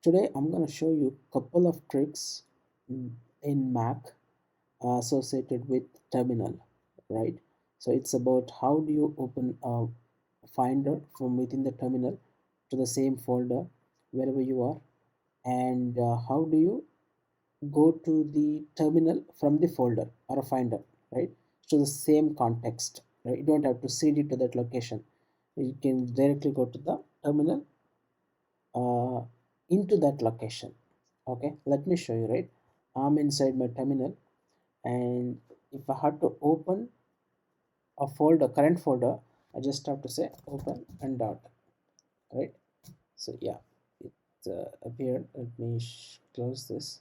Today I'm going to show you a couple of tricks in Mac associated with terminal, right? So it's about how do you open a finder from within the terminal to the same folder wherever you are, and how do you go to the terminal from the folder or a finder, right? To the same context, right? You don't have to cd to that location. You can directly go to the terminal uh, into that location. Okay, let me show you, right? I'm inside my terminal, and if I had to open a folder, current folder, I just have to say open and dot, right? So yeah, it appeared. Let me close this.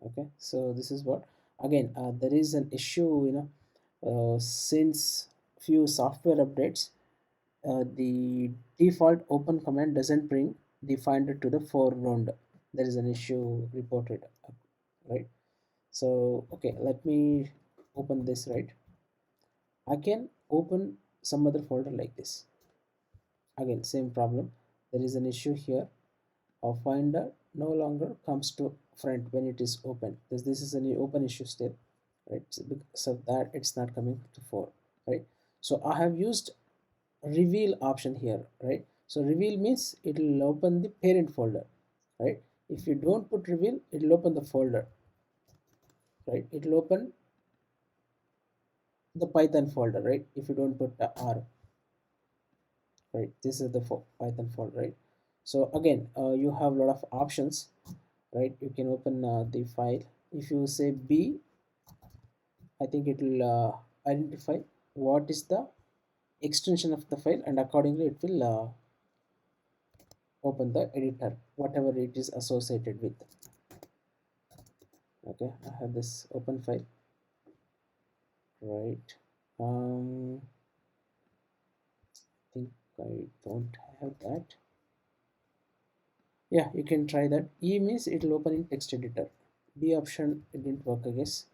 Okay, so this is what, again, there is an issue, since few software updates, the default open command doesn't bring the finder to the foreground. There is an issue reported, right? So okay, let me open this, right? I can open some other folder like this. Again, same problem. There is an issue here. A finder no longer comes to front when it is open. This is an open issue still, right? So that it's not coming to fore, right? So I have used reveal option here, right? So reveal means it will open the parent folder, right? If you don't put reveal, it will open the folder, right? It will open the Python folder, right? If you don't put the R, right? This is the Python folder, right? So again, you have a lot of options, right? You can open the file. If you say B, I think it will identify what is the extension of the file, and accordingly it will open the editor, whatever it is associated with. Okay, I have this open file, right? I think I don't have that. Yeah, you can try that. E means it will open in text editor. B option, it didn't work, I guess.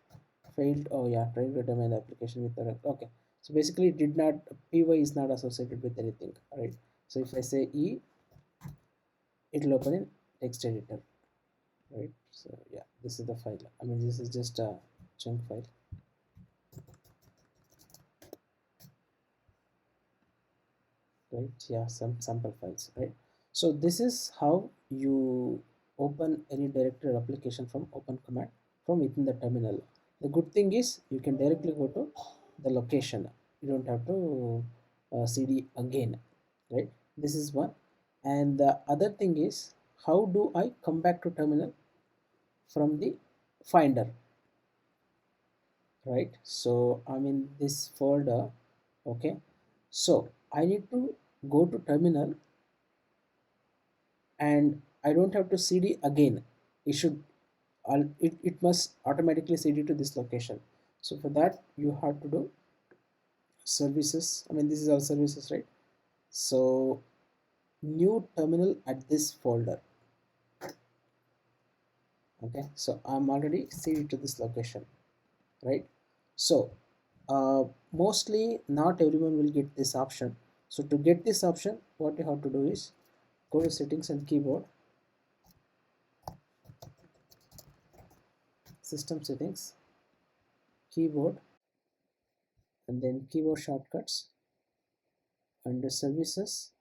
Failed. Oh yeah, trying to determine the application with the okay. So basically it did not, py is not associated with anything, right? So if I say E, it will open in text editor, right? So yeah, this is the file. I mean, this is just a chunk file, right? Yeah, some sample files, right? So this is how you open any directory application from open command from within the terminal. The good thing is you can directly go to the location. You don't have to cd again, right? This is one. And the other thing is, how do I come back to terminal from the finder, right? So I'm in this folder. Okay, so I need to go to terminal, and I don't have to cd again. It should, it must automatically cd to this location. So for that you have to do services. I mean, this is our services, right? So new terminal at this folder. Okay, so I'm already cd to this location, right? So mostly not everyone will get this option. So to get this option, what you have to do is go to settings and keyboard, system settings, keyboard, and then keyboard shortcuts, under services,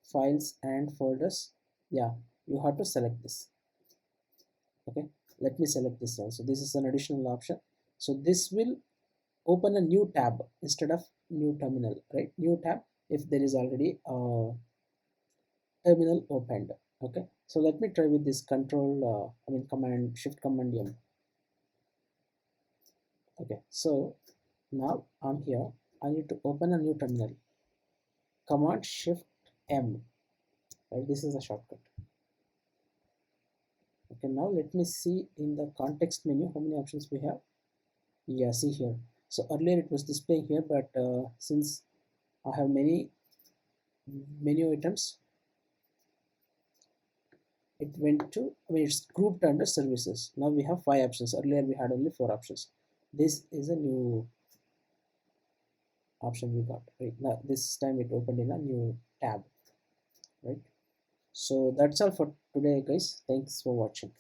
files and folders. Yeah, you have to select this. Okay, let me select this also. This is an additional option. So this will open a new tab instead of new terminal, right? New tab if there is already a terminal opened. Okay, so let me try with this control, I mean command shift command M. Okay, so now I'm here. I need to open a new terminal. Command shift M, right? This is a shortcut. Okay, now let me see in the context menu how many options we have. Yeah, see here. So earlier it was displaying here, but since I have many menu items, it went to, I mean, it's grouped under services. Now we have 5 options. Earlier we had only 4 options. This is a new option we got, right? Now this time it opened in a new tab. right? So that's all for today, guys. Thanks for watching.